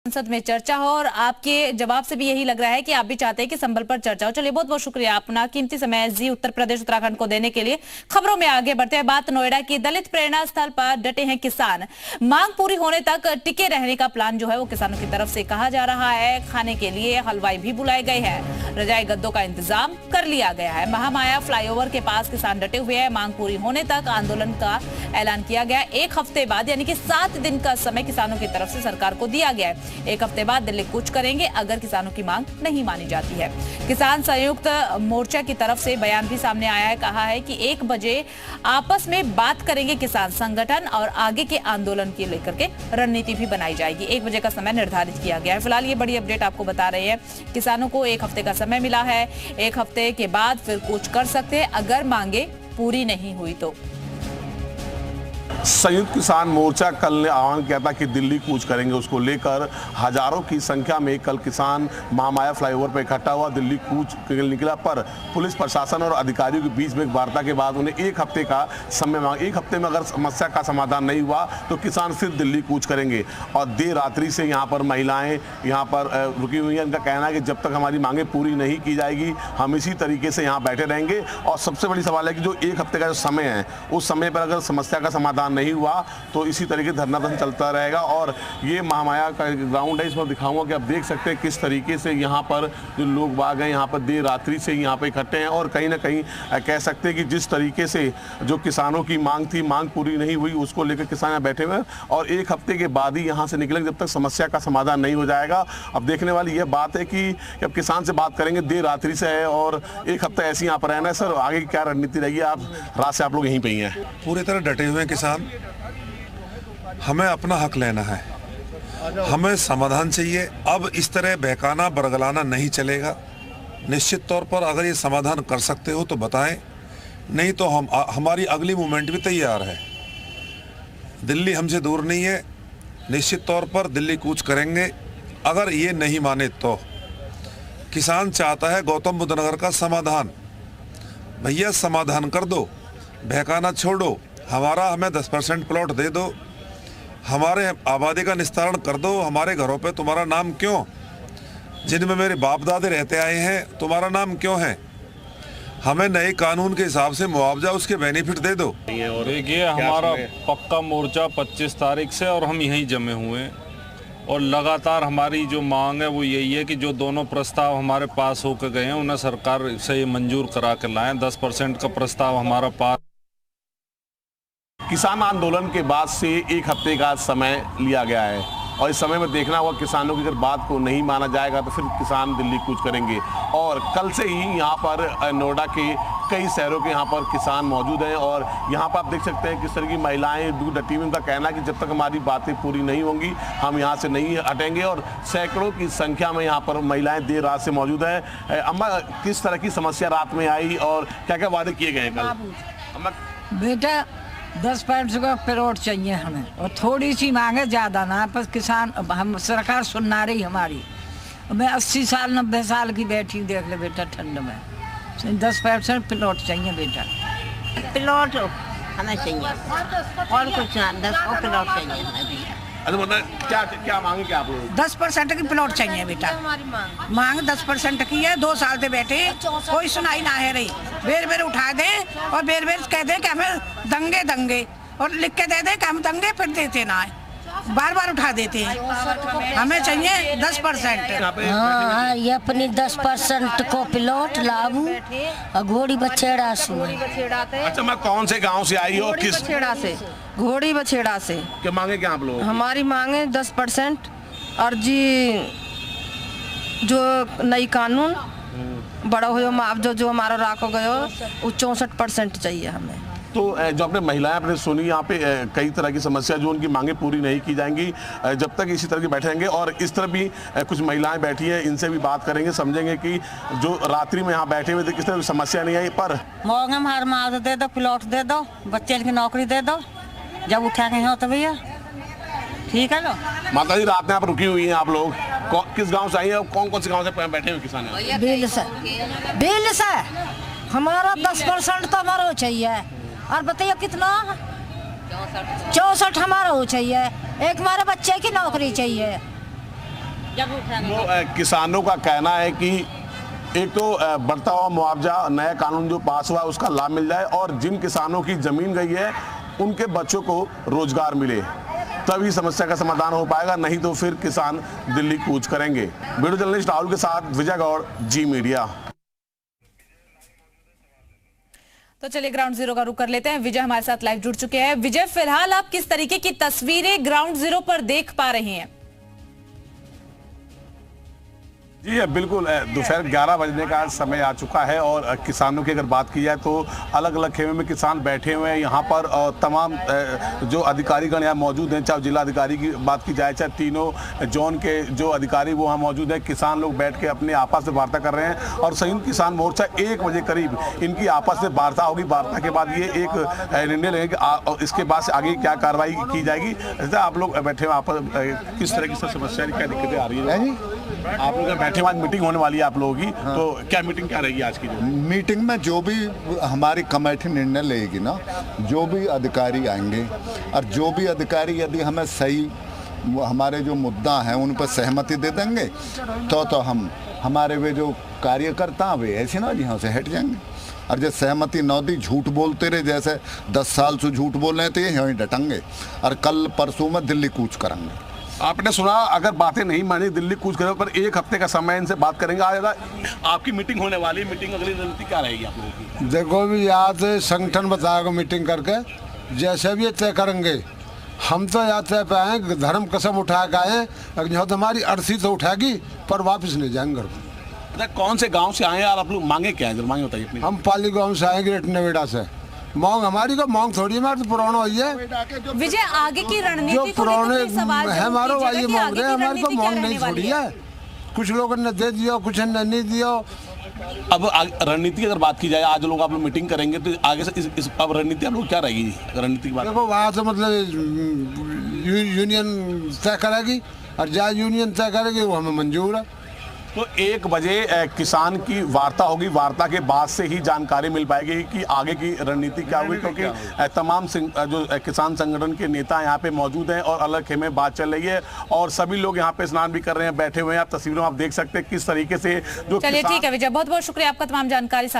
संसद में चर्चा हो और आपके जवाब से भी यही लग रहा है कि आप भी चाहते हैं कि संबल पर चर्चा हो। चलिए, बहुत बहुत शुक्रिया अपना कीमती समय जी उत्तर प्रदेश उत्तराखंड को देने के लिए। खबरों में आगे बढ़ते हैं। बात नोएडा की। दलित प्रेरणा स्थल पर डटे हैं किसान। मांग पूरी होने तक टिके रहने का प्लान जो है वो किसानों की तरफ से कहा जा रहा है। खाने के लिए हलवाई भी बुलाए गए हैं। रजाई गद्दों का इंतजाम कर लिया गया है। महामाया फ्लाईओवर के पास किसान डटे हुए हैं। मांग पूरी होने तक आंदोलन का ऐलान किया गया। एक हफ्ते बाद यानी कि 7 दिन का समय किसानों की तरफ से सरकार को दिया गया है। एक हफ्ते बाद दिल्ली कूच करेंगे अगर किसानों की मांग नहीं मानी जाती है। किसान संयुक्त मोर्चा की तरफ से बयान भी सामने आया है। कहा है कि 1 बजे आपस में बात करेंगे किसान संगठन और आगे के आंदोलन के लेकर के रणनीति भी बनाई जाएगी। 1 बजे का समय निर्धारित किया गया है। फिलहाल ये बड़ी अपडेट आपको बता रहे हैं। किसानों को 1 हफ्ते का समय मिला है। 1 हफ्ते के बाद फिर कूच कर सकते हैं अगर मांगे पूरी नहीं हुई तो। संयुक्त किसान मोर्चा कल ने आह्वान किया था कि दिल्ली कूच करेंगे। उसको लेकर हजारों की संख्या में कल किसान महामाया फ्लाईओवर पर इकट्ठा हुआ, दिल्ली कूच निकला। पर पुलिस प्रशासन और अधिकारियों के बीच में एक वार्ता के बाद उन्हें 1 हफ्ते का समय मांगा। 1 हफ्ते में अगर समस्या का समाधान नहीं हुआ तो किसान सिर्फ दिल्ली कूच करेंगे। और देर रात्रि से यहाँ पर महिलाएं यहाँ पर रुकी हुई हैं। इनका कहना है कि जब तक हमारी मांगे पूरी नहीं की जाएगी हम इसी तरीके से यहाँ बैठे रहेंगे। और सबसे बड़ी सवाल है कि जो 1 हफ्ते का जो समय है उस समय पर अगर समस्या का समाधान नहीं हुआ तो इसी तरीके धरना चलता रहेगा। और ये महामाया का ग्राउंड है, इस पर दिखाऊंगा कि आप देख सकते हैं किस तरीके से यहाँ पर जो लोग बाग हैं यहाँ पर देर रात्रि से यहाँ पे इकट्ठे हैं। और कहीं ना कहीं कह सकते हैं कि जिस तरीके से जो किसानों की मांग थी, मांग पूरी नहीं हुई, उसको लेकर किसान यहाँ बैठे हुए हैं। और 1 हफ्ते के बाद ही यहाँ से निकलेंगे जब तक समस्या का समाधान नहीं हो जाएगा। अब देखने वाली यह बात है कि अब किसान से बात करेंगे, देर रात्रि से है और 1 हफ्ता ऐसे यहाँ पर रहना है। सर, आगे की क्या रणनीति रहेगी? आप रात से आप लोग यहीं पे ही हैं। पूरी तरह डटे हुए हैं किसान। हमें अपना हक लेना है, हमें समाधान चाहिए। अब इस तरह बहकाना बरगलाना नहीं चलेगा। निश्चित तौर पर अगर ये समाधान कर सकते हो तो बताएं, नहीं तो हमारी अगली मूवमेंट भी तैयार है। दिल्ली हमसे दूर नहीं है। निश्चित तौर पर दिल्ली कूच करेंगे अगर ये नहीं माने तो। किसान चाहता है गौतम बुद्ध नगर का समाधान। भैया समाधान कर दो, बहकाना छोड़ो। हमें 10% प्लॉट दे दो, हमारे आबादी का निस्तारण कर दो। हमारे घरों पे तुम्हारा नाम क्यों? जिनमें मेरे बाप दादे रहते आए हैं तुम्हारा नाम क्यों है? हमें नए कानून के हिसाब से मुआवजा, उसके बेनिफिट दे दो। देखिए, हमारा पक्का मोर्चा 25 तारीख से और हम यहीं जमे हुए हैं। और लगातार हमारी जो मांग है वो यही है कि जो दोनों प्रस्ताव हमारे पास होकर गए हैं उन्हें सरकार से ये मंजूर करा के लाएं। 10% का प्रस्ताव हमारा पास। किसान आंदोलन के बाद से 1 हफ्ते का समय लिया गया है और इस समय में देखना होगा किसानों की अगर बात को नहीं माना जाएगा तो फिर किसान दिल्ली कूच करेंगे। और कल से ही यहाँ पर नोएडा के कई शहरों के यहाँ पर किसान मौजूद हैं और यहाँ पर आप देख सकते हैं किस तरह की महिलाएं दूर डटी हुई। उनका कहना है कि जब तक हमारी बातें पूरी नहीं होंगी हम यहाँ से नहीं हटेंगे। और सैकड़ों की संख्या में यहाँ पर महिलाएं देर रात से मौजूद हैं। अम्मा, किस तरह की समस्या रात में आई और क्या क्या वादे किए गए हैं कल? अम्मा, बेटा 10% का प्लॉट चाहिए हमें और थोड़ी सी मांगे, ज़्यादा ना। पर किसान हम सरकार सुनना रही हमारी। मैं 80 साल 90 साल की बैठी, देख ले बेटा, ठंड में 10% प्लॉट चाहिए बेटा। प्लॉट हमें चाहिए और कुछ ना, 10 को प्लॉट चाहिए हमें। क्या क्या मांगे क्या आप लोग? 10% की प्लॉट चाहिए बेटा। मांग 10% की है। 2 साल से बैठे, कोई सुनाई ना है रही। बेर बेर उठा दे और बेर बेर कह दे कि हमें दंगे और लिख के दे दे कि हम दंगे, फिर देते ना है। बार बार उठा देते हैं। हमें चाहिए 10%। हाँ, ये अपनी 10% को प्लॉट लाबू घोड़ी बछेड़ा से। अच्छा, मैं कौन से गांव से आई हो? किस बछेड़ा से? घोड़ी बछेड़ा से। क्या मांगे क्या आप लोग? हमारी मांगे 10% और जी जो नई कानून बड़ा हो मुआवजा जो हमारा राखो गयो वो 64% चाहिए हमें। तो जो अपने महिलाएं अपने सुनी, यहाँ पे कई तरह की समस्या जो उनकी मांगे पूरी नहीं की जाएंगी जब तक इसी तरह के बैठे रहेंगे। और इस तरह भी कुछ महिलाएं बैठी हैं, इनसे भी बात करेंगे, समझेंगे कि जो रात्रि में यहाँ बैठे हुए थे किस तरह की समस्या नहीं आई। पर मोंगे हमारे मुआवजा दे दो, प्लॉट दे दो, बच्चे की नौकरी दे दो, जब उठा के हो तो भैया ठीक है। लो माता जी, रात में आप रुकी हुई हैं आप लोग, किस गाँव से आई है? कौन कौन से गाँव से बैठे हुए किसान हैं? बिल से हमारा 10% तो हमारा चाहिए। और बताइए कितना? 64 हमारा हो चाहिए। एक हमारे बच्चे की नौकरी चाहिए। जब उठाएंगे तो किसानों का कहना है कि एक तो बढ़ता हुआ मुआवजा, नया कानून जो पास हुआ है उसका लाभ मिल जाए और जिन किसानों की जमीन गई है उनके बच्चों को रोजगार मिले, तभी समस्या का समाधान हो पाएगा, नहीं तो फिर किसान दिल्ली कूच करेंगे। वीडियो जर्नलिस्ट राहुल के साथ विजय गौड़, जी मीडिया। तो चलिए ग्राउंड जीरो का रुख कर लेते हैं। विजय हमारे साथ लाइव जुड़ चुके हैं। विजय, फिलहाल आप किस तरीके की तस्वीरें ग्राउंड जीरो पर देख पा रहे हैं? जी बिल्कुल, दोपहर 11 बजने का समय आ चुका है और किसानों की अगर बात की जाए तो अलग अलग खेमे में किसान बैठे हुए हैं यहाँ पर, और तमाम जो अधिकारीगण यहाँ मौजूद हैं, चाहे जिला अधिकारी की बात की जाए, चाहे तीनों जोन के जो अधिकारी वो वहाँ मौजूद हैं। किसान लोग बैठ के अपने आपस में वार्ता कर रहे हैं और संयुक्त किसान मोर्चा 1 बजे करीब इनकी आपस में वार्ता होगी। वार्ता के बाद ये एक निर्णय लेंगे कि इसके बाद से आगे क्या कार्रवाई की जाएगी। जैसे आप लोग बैठे हुए, आप किस तरह की समस्या, क्या दिक्कतें आ रही है? आप लोग बैठे आज मीटिंग होने वाली है आप लोगों की, तो क्या मीटिंग क्या रहेगी आज की? मीटिंग में जो भी हमारी कमेटी निर्णय लेगी ना, जो भी अधिकारी आएंगे और जो भी अधिकारी यदि हमें सही हमारे जो मुद्दा हैं उन पर सहमति दे देंगे तो हम हमारे वे जो कार्यकर्ता वे ऐसे ना यहाँ से हट जाएंगे। और जब सहमति न दी, झूठ बोलते रहे, जैसे 10 साल से झूठ बोल रहे थे, यहीं डटेंगे और कल परसों में दिल्ली कूच करेंगे। आपने सुना, अगर बातें नहीं मानी दिल्ली कूच करें, पर 1 हफ्ते का समय इनसे बात करेंगे। आज आपकी मीटिंग होने वाली, मीटिंग अगली रणनीति क्या रहेगी आप लोगों की? देखो भी आज संगठन बताएगा मीटिंग करके, जैसे भी तय करेंगे। हम तो यहाँ तय पे आए, धर्म कसम उठा के आए, अगर हमारी अर्थी तो उठाएगी पर वापस नहीं जाएंगे घर को। कौन से गाँव से आए आप लोग, मांगे क्या है? मांगे बताइए। हम पाली गाँव से आए, ग्रेट नोएडा से। मांग हमारी को मांग थोड़ी, हमारी तो पुराना हुई है। विजय, आगे की रणनीति जो पुराने सवाल है हमारा वाली मांग रहे, हमारी को मांग नहीं छोड़ी है। कुछ लोगों ने दे दिया, कुछ ने नहीं दिया। अब रणनीति अगर बात की जाए, आज लोग आप लोग मीटिंग करेंगे तो आगे से इस अब रणनीति आप लोग क्या रहेगी? रणनीति की बात देखो, वहाँ से मतलब यूनियन तय करेगी और जहाँ यूनियन तय करेगी वो हमें मंजूर है। तो 1 बजे किसान की वार्ता होगी, वार्ता के बाद से ही जानकारी मिल पाएगी कि आगे की रणनीति क्या होगी, क्योंकि तमाम जो किसान संगठन के नेता यहाँ पे मौजूद हैं और अलग खेमे बात चल रही है और सभी लोग यहाँ पे स्नान भी कर रहे हैं, बैठे हुए हैं। आप तस्वीरों में आप देख सकते हैं किस तरीके से जो। चलिए ठीक है विजय, बहुत बहुत शुक्रिया आपका तमाम जानकारी।